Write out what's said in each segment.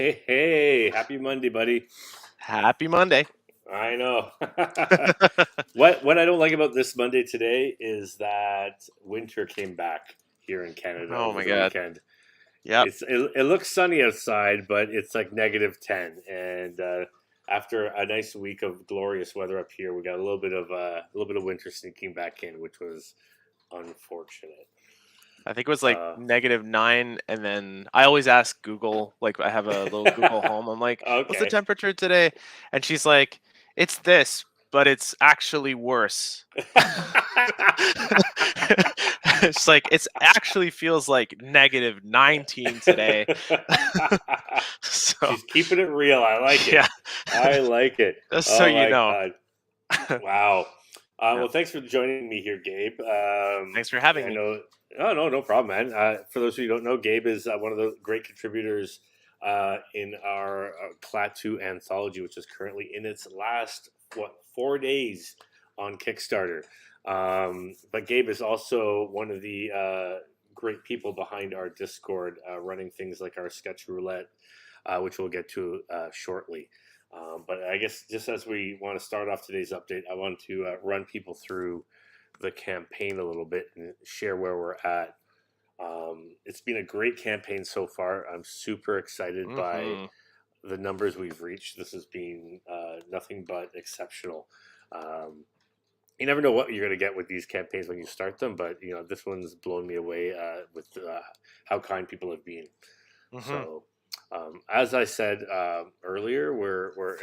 Hey, happy Monday, buddy. Happy Monday. I know. What I don't like about this Monday today is that winter came back here in Canada Oh over my the God. weekend. Yep. It looks sunny outside, but it's like -10. And after a nice week of glorious weather up here, we got a little bit of winter sneaking back in, which was unfortunate. I think it was like Uh, -9, and then I always ask Google, like I have a little Google Home. I'm like, "What's the okay. temperature today?" And she's like, "It's this, but it's actually worse." It's like it actually feels like -19 today. So She's keeping it real. I like it. yeah, I like it. just so Oh you my know. god! Wow. Yeah. Well, thanks for joining me here, Gabe. Thanks for having I me. know. Oh no problem, man. For those of you who don't know, Gabe is one of the great contributors in our KLAATU anthology, which is currently in its last 4 days on Kickstarter. But Gabe is also one of the great people behind our Discord, running things like our sketch roulette, which we'll get to shortly. But I guess just as we want to start off today's update, I want to run people through the campaign a little bit and share where we're at. It's been a great campaign so far. I'm super excited by Hmm. the numbers we've reached. This has been nothing but exceptional. Um, you never know what you're going to get with these campaigns when you start them, but this one's blown me away with how kind people have been. Hmm. So, as I said earlier, we're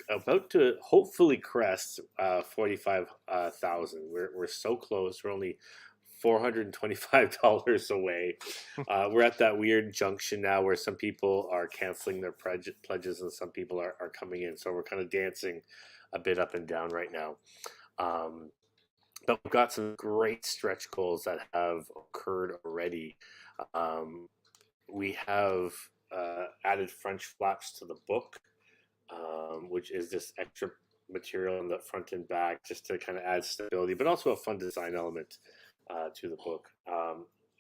about to hopefully crest 45,000. We're so close. We're only $425 away. We're at that weird junction now where some people are canceling their pledges and some people are coming in. So we're kind of dancing a bit up and down right now. Um, but we've got some great stretch goals that have occurred already. Um, we have added French flaps to the book, which is this extra material in the front and back just to kind of add stability, but also a fun design element to the book.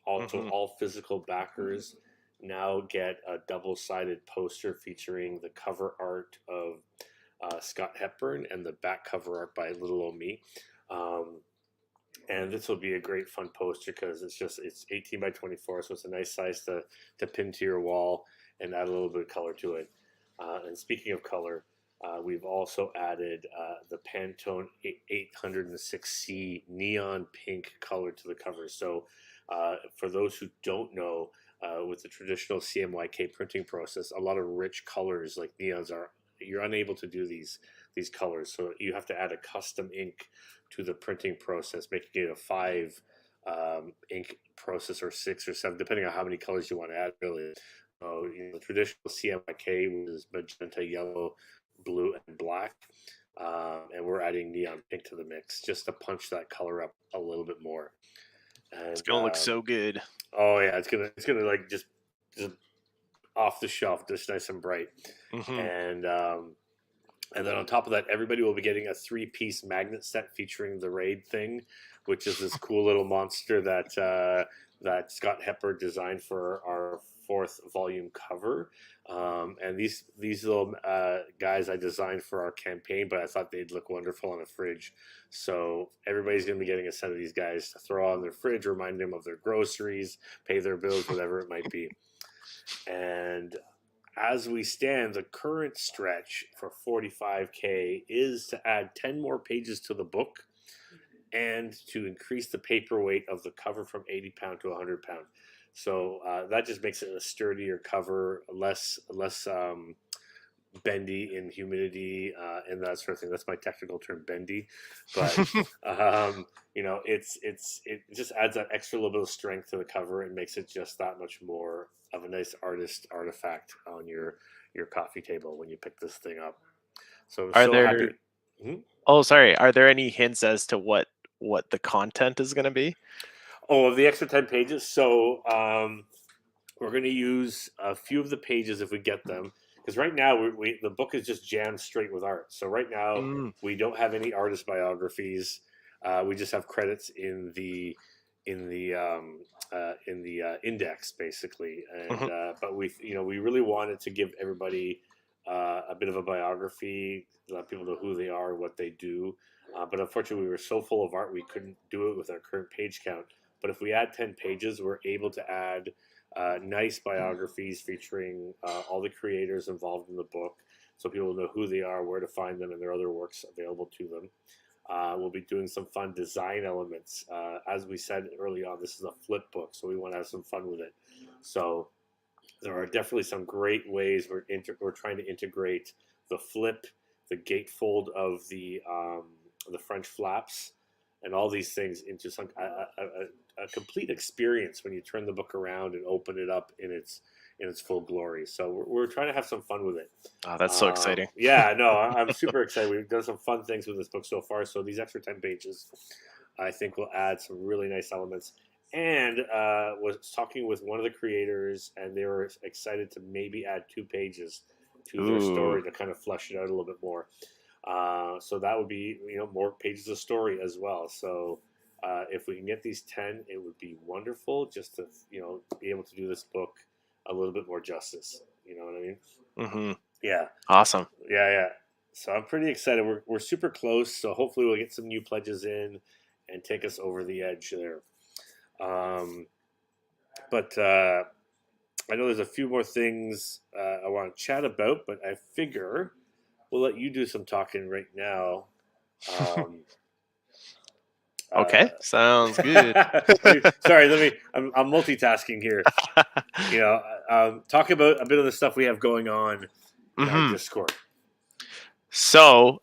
Also, Hmm. all physical backers now get a double-sided poster featuring the cover art of Scott Hepburn and the back cover art by Little Old Me. Um, and this will be a great fun poster because it's 18 by 24, so it's a nice size to pin to your wall and add a little bit of color to it. And speaking of color, we've also added the Pantone 806C neon pink color to the cover. So for those who don't know, with the traditional CMYK printing process, a lot of rich colors like neons are you're unable to do these colors, so you have to add a custom ink to the printing process, making it a 5 ink process or 6 or 7, depending on how many colors you want to add. Really, the traditional CMYK was magenta, yellow, blue, and black, and we're adding neon pink to the mix just to punch that color up a little bit more. It's And gonna look so good. oh yeah, it's gonna like just off the shelf, just nice and bright, Hmm. and and then on top of that, everybody will be getting a 3-piece magnet set featuring the Raid thing, which is this cool little monster that Scott Hepburn designed for our 4th volume cover. And these little guys I designed for our campaign, but I thought they'd look wonderful on a fridge. So everybody's going to be getting a set of these guys to throw on their fridge, remind them of their groceries, pay their bills, whatever it might be. And as we stand, the current stretch for 45K is to add 10 more pages to the book and to increase the paperweight of the cover from 80 pound to 100 pound. So that just makes it a sturdier cover, less bendy in humidity and that sort of thing. That's my technical term, bendy. But it just adds that extra little bit of strength to the cover and makes it just that much more of a nice artist artifact on your coffee table when you pick this thing up. So I'm Are so there? happy. Mhm. Oh, sorry. Are there any hints as to what the content is gonna be? Oh, of the extra 10 pages. So we're going to use a few of the pages if we get them, because right now the book is just jammed straight with art. So right now Mm. we don't have any artist biographies. We just have credits in in the index basically, and Hmm. but we really wanted to give everybody a bit of a biography, let people know who they are, what they do. But unfortunately, we were so full of art we couldn't do it with our current page count. But if we add 10 pages, we're able to add nice biographies featuring all the creators involved in the book, so people know who they are, where to find them, and their other works available to them. We'll be doing some fun design elements. As we said early on, this is a flip book, so we want to have some fun with it. So there are definitely some great ways we're trying to integrate the flip, the gatefold of the French flaps, and all these things into some a complete experience when you turn the book around and open it up in its full glory. So we're trying to have some fun with it. Oh, that's so exciting. Yeah, no, I'm super excited. We've done some fun things with this book so far. So these extra 10 pages, I think, will add some really nice elements. And was talking with one of the creators, and they were excited to maybe add 2 pages to their Ooh. story to kind of flesh it out a little bit more. So that would be more pages of story as well. So if we can get these 10, it would be wonderful just to be able to do this book a little bit more justice. You know what I mean? Hmm. Yeah. Awesome. Yeah. So I'm pretty excited. We're super close. So hopefully we'll get some new pledges in and take us over the edge there. But I know there's a few more things I want to chat about, but I figure we'll let you do some talking right now. Um, Okay, sounds good. sorry, I'm multitasking here. Talk about a bit of the stuff we have going on in our Hmm. Discord. So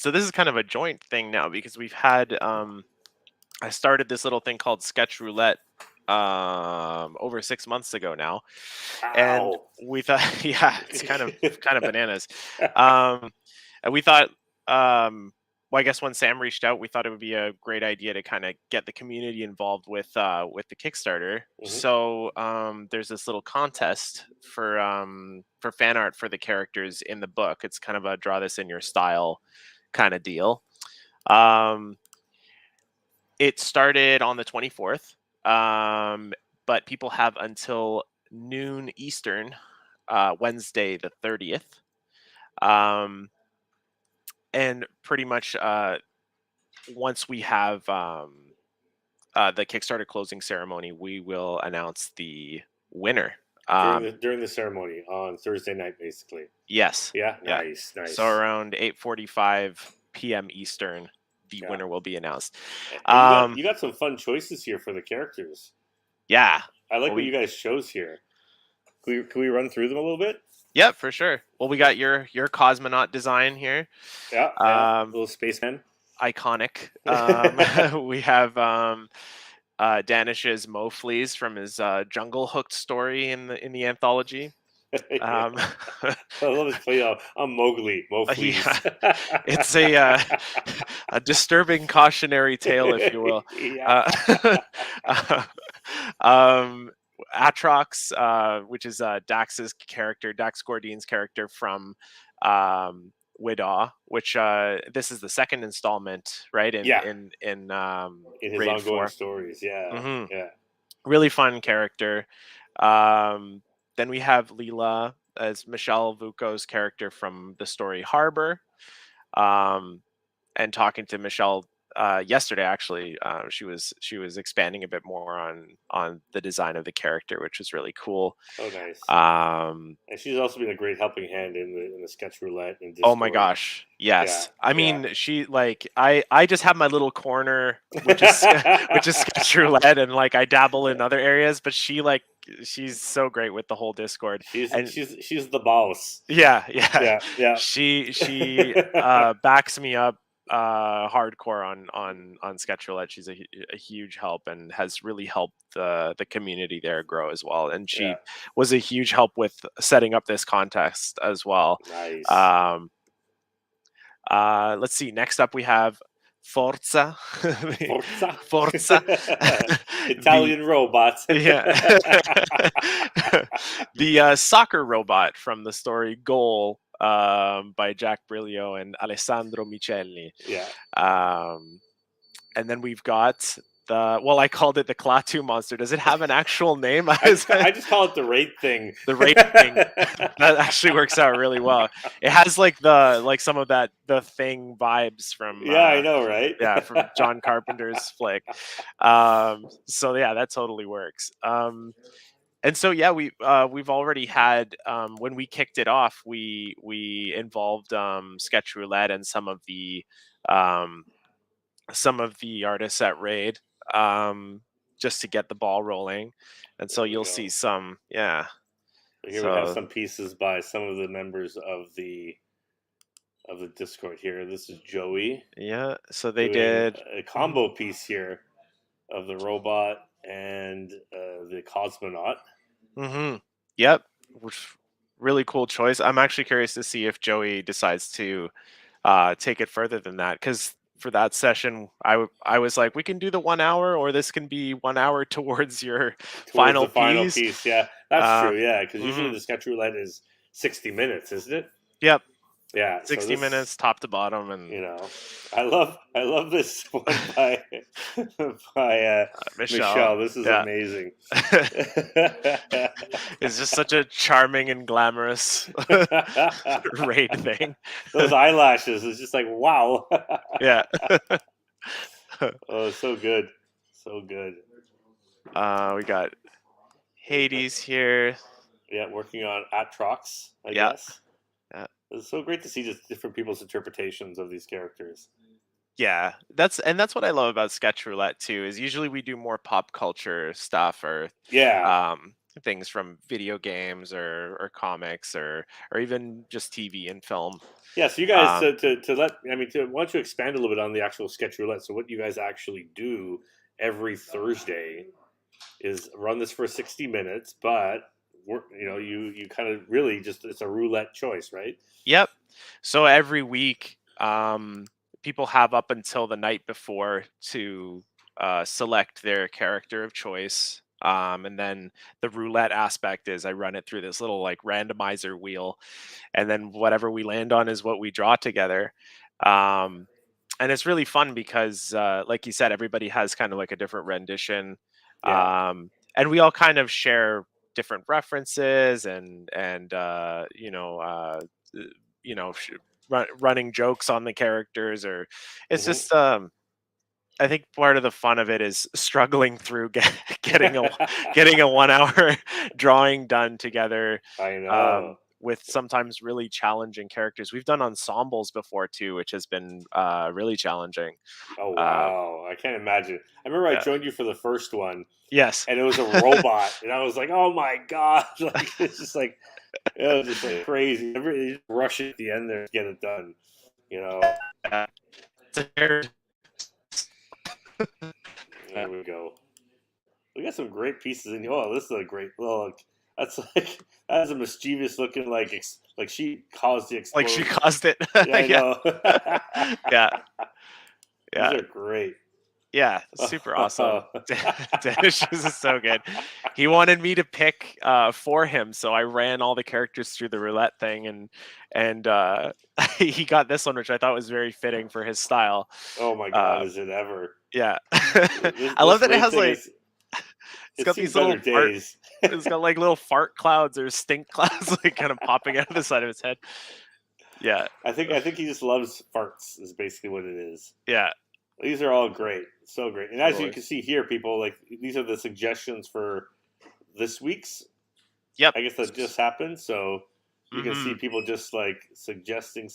this is kind of a joint thing now because we've had I started this little thing called Sketch Roulette over 6 months ago now, and Ow. we thought, yeah, it's kind of bananas. Um, and we thought, well, I guess when Sam reached out, we thought it would be a great idea to kind of get the community involved with the Kickstarter. Mhm. So there's this little contest for fan art for the characters in the book. It's kind of a draw this in your style kind of deal. Um, it started on the 24th, but people have until noon Eastern, Wednesday the 30th. And pretty much once we have the Kickstarter closing ceremony, we will announce the winner. During the ceremony on Thursday night, basically. Yes. Yeah, Yeah. nice. So around 8:45 p.m. Eastern, the Yeah. winner will be announced. And you got some fun choices here for the characters. Yeah. I like Well, what you guys chose here. Can we run through them a little bit? Yeah, for sure. Well, we got your cosmonaut design here. Yeah. Little spaceman. Iconic. We have Danish's Moflees from his Jungle Hooked story in the anthology. Yeah. I love his play. I'm Mowgli. Mowgli. Yeah, it's a disturbing cautionary tale, if you will. Yeah. Um, Atrox, which is Dax's character, Dax Gordine's character from Widaw, which this is the second installment, right? Yeah. In In his Raid ongoing 4. stories. Yeah. Hmm. Yeah. Really fun character. Then we have Leela as Michelle Vuko's character from the story Harbor. And talking to Michelle yesterday, actually, she was expanding a bit more on the design of the character, which was really cool. Oh, nice. Um, And she's also been a great helping hand in the sketch roulette and oh my Discord. gosh, yes. I Yeah. mean, she I just have my little corner, which is which is sketch roulette, and like I dabble in other areas, but she's so great with the whole Discord. And She's the boss. yeah. Yeah. She backs me up hardcore on Sketch Roulette. She's a huge help and has really helped the community there grow as well. And she was a huge help with setting up this contest as well. Nice. Let's see. Next up, we have Forza. Forza. Forza. Italian robots. Yeah. The soccer robot from the story Goal by Jack Brilio and Alessandro Micelli. Yeah. And then we've got well, I called it the KLAATU monster. Does it have an actual name? I just call it the rate thing. The rate thing. That actually works out really well. It has like some of that the Thing vibes from Yeah, I know, right? yeah, from John Carpenter's flick. So yeah, that totally works. And so yeah, we've already had when we kicked it off, we involved Sketch Roulette and um, some of the artists at Raid, just to get the ball rolling. And so There we you'll go. see some, yeah. Here we have some pieces by some of the members of the Discord here. This is Joey. Yeah, so they doing did a combo piece here of the robot and the cosmonaut. Mm-hmm. Yep. Really cool choice. I'm actually curious to see if Joey decides to take it further than that, because for that session, I was like, we can do the 1 hour, or this can be 1 hour towards your final the final piece. piece. Yeah, that's true. Yeah, because usually mhm. the sketch roulette is 60 minutes, isn't it? Yep. Yeah, 60 minutes top to bottom, and you know, I love this one by Michelle. This is amazing. It's just such a charming and glamorous Raid thing. Those eyelashes is just like wow. Yeah. Oh, so good, so good. We got Hades here. Yeah, working on Atrox, I guess. Yeah. It's so great to see just different people's interpretations of these characters. Yeah, that's what I love about Sketch Roulette too. Is usually we do more pop culture stuff, or things from video games or comics or even just TV and film. Yeah, so you guys why don't you expand a little bit on the actual Sketch Roulette? So what you guys actually do every Thursday is run this for 60 minutes, but you kind of really just, it's a roulette choice, right? Yep. So every week, people have up until the night before to select their character of choice. And then the roulette aspect is I run it through this little like randomizer wheel, and then whatever we land on is what we draw together. And it's really fun because, like you said, everybody has kind of like a different rendition. Yeah. And we all kind of share different references and running jokes on the characters, or it's just I think part of the fun of it is struggling through getting a 1 hour drawing done together. I know. With sometimes really challenging characters. We've done ensembles before too, which has been really challenging. Oh wow, I can't imagine. I remember I joined you for the first one. Yes, and it was a robot, and I was like, "Oh my god!" Like it's just like it was just like crazy. Everybody rush at the end there to get it done. There we go. We got some great pieces in here. Oh, this is a great look. That's a mischievous looking like she caused the explosion. Like she caused it. Yeah, I know. Yeah. These are great. Yeah, super awesome. Danish is so good. He wanted me to pick for him, so I ran all the characters through the roulette thing, and he got this one, which I thought was very fitting for his style. Oh my god, is it ever? Yeah. I love that it has like it's got these little days. It's got like little fart clouds or stink clouds like kind of popping out of the side of his head. Yeah. I think he just loves farts is basically what it is. Yeah. These are all great. So great. And as you can see here, people, like these are the suggestions for this week's. Yep. I guess that just happened. So you can see people just like suggesting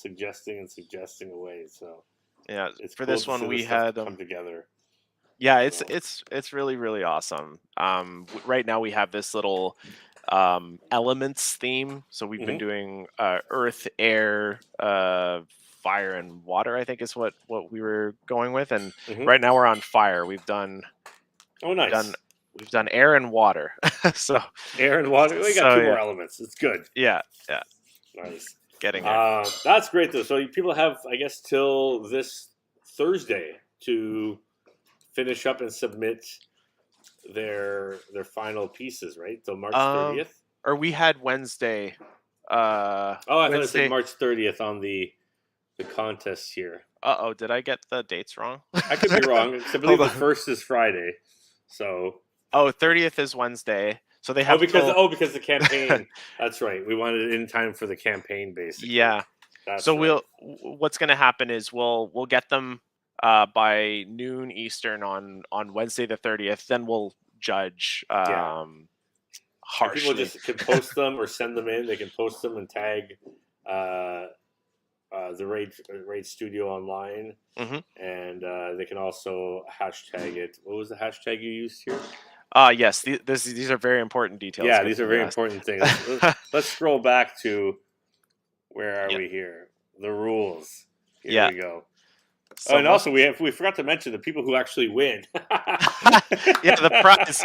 away. So yeah, it's for cool this one we had come together. Yeah, it's really, really awesome. Right now we have this little elements theme. So we've been doing earth, air, fire, and water, I think is what we were going with. And right now we're on fire. We've done we've done air and water. So air and water. We got two more elements. It's good. Yeah. Nice. Getting there. That's great though. So people have, I guess, till this Thursday to finish up and submit their final pieces, right? So March 30th? Or we had Wednesday. I thought it said March 30th on the contest here. Uh-oh, did I get the dates wrong? I could be wrong. 'Cause I believe Hold the on. first is Friday. So Oh, 30th is Wednesday. So they have till because the campaign. That's right. We wanted it in time for the campaign, basically. yeah. That's So right. what's going to happen is we'll get them by noon Eastern on Wednesday the 30th. Then we'll judge Yeah. And people harshly. just can post them or send them in. They can post them and tag uh, the Raid Studio online, Hmm. and they can also hashtag it. What was the hashtag you used here? Yes, these are very important details. Yeah, Good these are thing you very asked. important things. Let's scroll back to where are Yeah, we here? The rules. Here yeah. we go. Oh, So and most also we forgot to mention the people who actually win. yeah, the prize.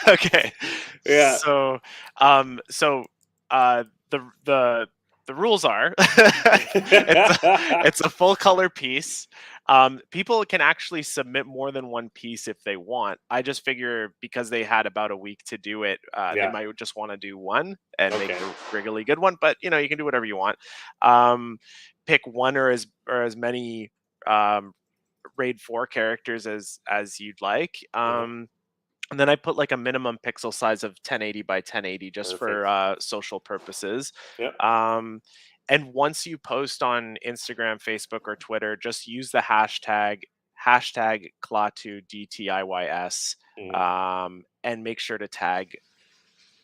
Okay. Yeah. So uh the rules are it's a full color piece. People can actually submit more than one piece if they want. I just figure because they had about a week to do it, they Yeah. might just want to do one and make Okay. it a regularly good one. But you can do whatever you want. Um, Pick one or as many raid 4 characters as you'd like. Uh-huh. And then I put like a minimum pixel size of 1080 by 1080 just for Perfect. social purposes. Yep. Um, and once you post on Instagram, Facebook, or Twitter, just use the hashtag KLAATU DTIYS, Mhm. and make sure to tag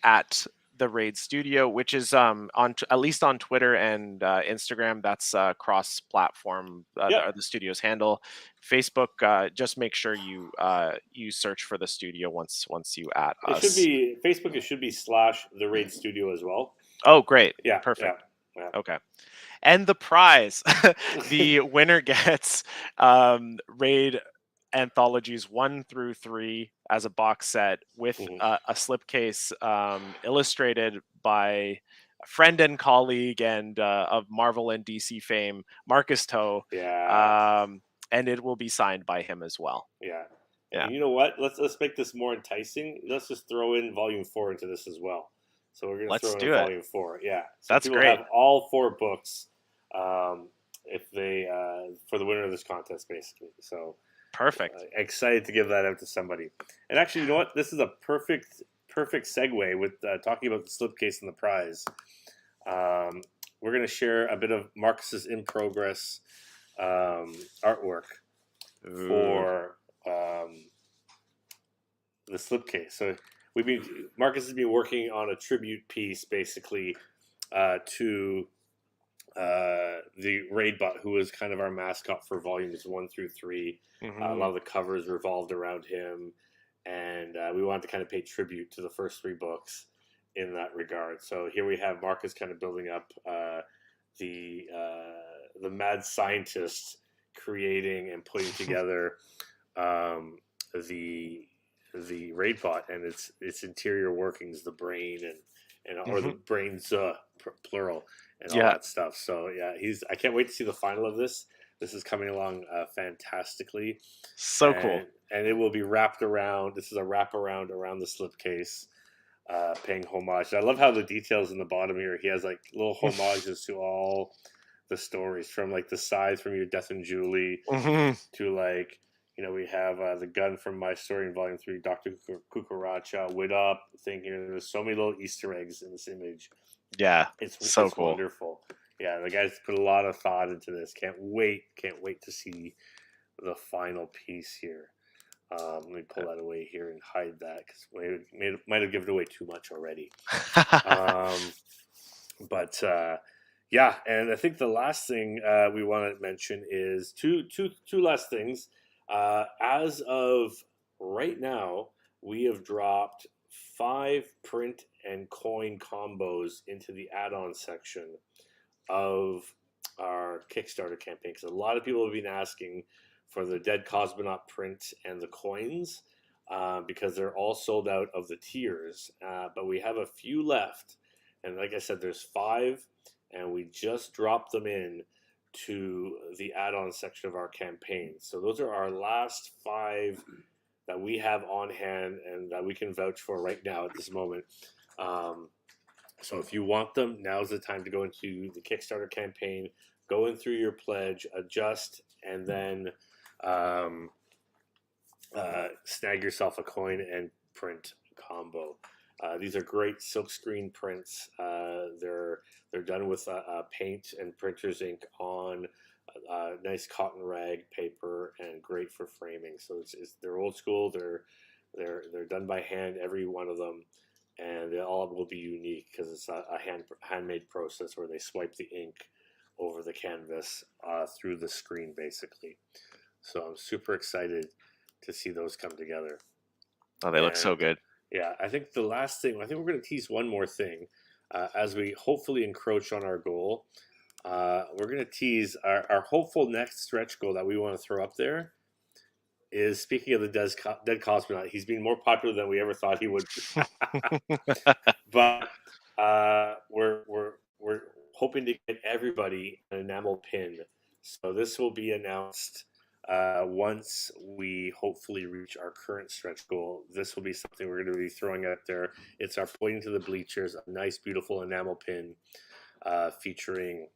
at the Raid Studio, which is at least on Twitter and Instagram. That's cross-platform. Yep. The studio's handle. Facebook, just make sure you search for the studio once you at It should us. be Facebook. It should be / the Raid Studio as well. Oh, great, Yeah. Yeah. perfect. Yeah. Okay, and the prize, the winner gets Raid anthologies 1 through 3 as a box set with Mhm. a slipcase illustrated by a friend and colleague and of Marvel and DC fame, Marcus Toe, Yeah. and it will be signed by him as well. Yeah. Yeah, And you know what? Let's make this more enticing. Let's just throw in volume 4 into this as well. So we're gonna let's throw in a do it. volume 4. Yeah. So That's people great. have all 4 books if they for the winner of this contest, basically. So Perfect. excited to give that out to somebody. And actually, you know what? This is a perfect segue with talking about the slipcase and the prize. We're going to share a bit of Marcus's in progress artwork Ooh. for the slipcase. So Marcus has been working on a tribute piece, basically, to the raid bot, who was kind of our mascot for volumes 1 through 3. A Hmm. lot of the covers revolved around him, and we wanted to kind of pay tribute to the first 3 books in that regard. So here we have Marcus kind of building up the mad scientist creating and putting together the raid bot and its interior workings, the brain and or the Hmm. brains plural and all Yeah, that stuff. So yeah, I can't wait to see the final of this. This is coming along fantastically, so cool. and it will be wrapped around. This is a wraparound around the slipcase, paying homage. I love how the details in the bottom here. He has like little homages to all the stories, from like the sides from Your Death and Julie Hmm. to like we have the gun from My Story in Volume 3, Dr. Cucaracha, Wit Up thing here. There's so many little Easter eggs in this image. Yeah, so It's cool. wonderful. Yeah, the guys put a lot of thought into this. Can't wait to see the final piece here. Let me pull that away here and hide that because we might have given away too much already. But yeah, and I think the last thing we want to mention is two last things. As of right now, we have dropped 5 print and coin combos into the add-on section of our Kickstarter campaign, because a lot of people have been asking for the Dead Cosmonaut print and the coins because they're all sold out of the tiers. But we have a few left, and like I said, there's 5, and we just dropped them in to the add-on section of our campaign. So those are our last 5 that we have on hand and that we can vouch for right now at this moment. So if you want them, now's the time to go into the Kickstarter campaign, go in through your pledge, adjust, and then snag yourself a coin and print combo. These are great silkscreen prints. They're done with paint and printer's ink on nice cotton rag paper and great for framing. So they're old school. They're done by hand, every one of them, and they all will be unique because it's a handmade process where they swipe the ink over the canvas through the screen basically. So I'm super excited to see those come together. Oh, they look so And good. yeah, I think the last thing, I think we're going to tease one more thing as we hopefully encroach on our goal. We're going to tease our hopeful next stretch goal that we want to throw up there is, speaking of the dead cosmonaut, he's been more popular than we ever thought he would be. But we're hoping to get everybody an enamel pin. So this will be announced once we hopefully reach our current stretch goal. This will be something we're going to be throwing out there. It's our Pointing to the Bleachers, a nice, beautiful enamel pin featuring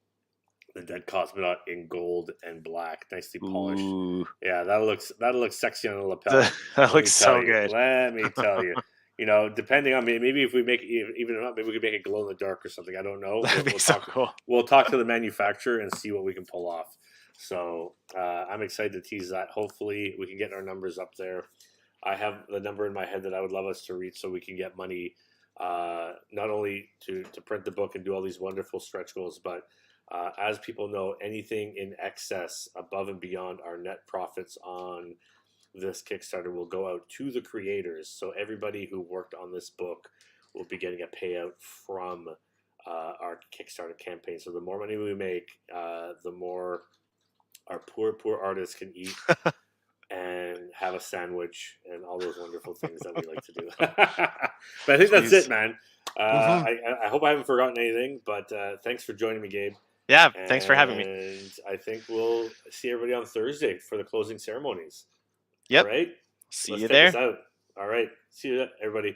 the dead cosmonaut in gold and black, nicely polished. Ooh. Yeah, that'll look sexy on the lapel. That looks so good. Let me tell you. You know, depending on maybe if we make it, even not, maybe we could make it glow in the dark or something. I don't know. That'd be so cool. We'll talk to the manufacturer and see what we can pull off. So I'm excited to tease that. Hopefully, we can get our numbers up there. I have the number in my head that I would love us to reach, so we can get money not only to print the book and do all these wonderful stretch goals, but as people know, anything in excess, above and beyond our net profits on this Kickstarter will go out to the creators. So everybody who worked on this book will be getting a payout from our Kickstarter campaign. So the more money we make, the more our poor artists can eat and have a sandwich and all those wonderful things that we like to do. But I think that's it, man. I hope I haven't forgotten anything, but thanks for joining me, Gabe. Yeah, thanks for having me. And I think we'll see everybody on Thursday for the closing ceremonies. Yep. All right. See Let's you check there. this out. All right. See you, everybody.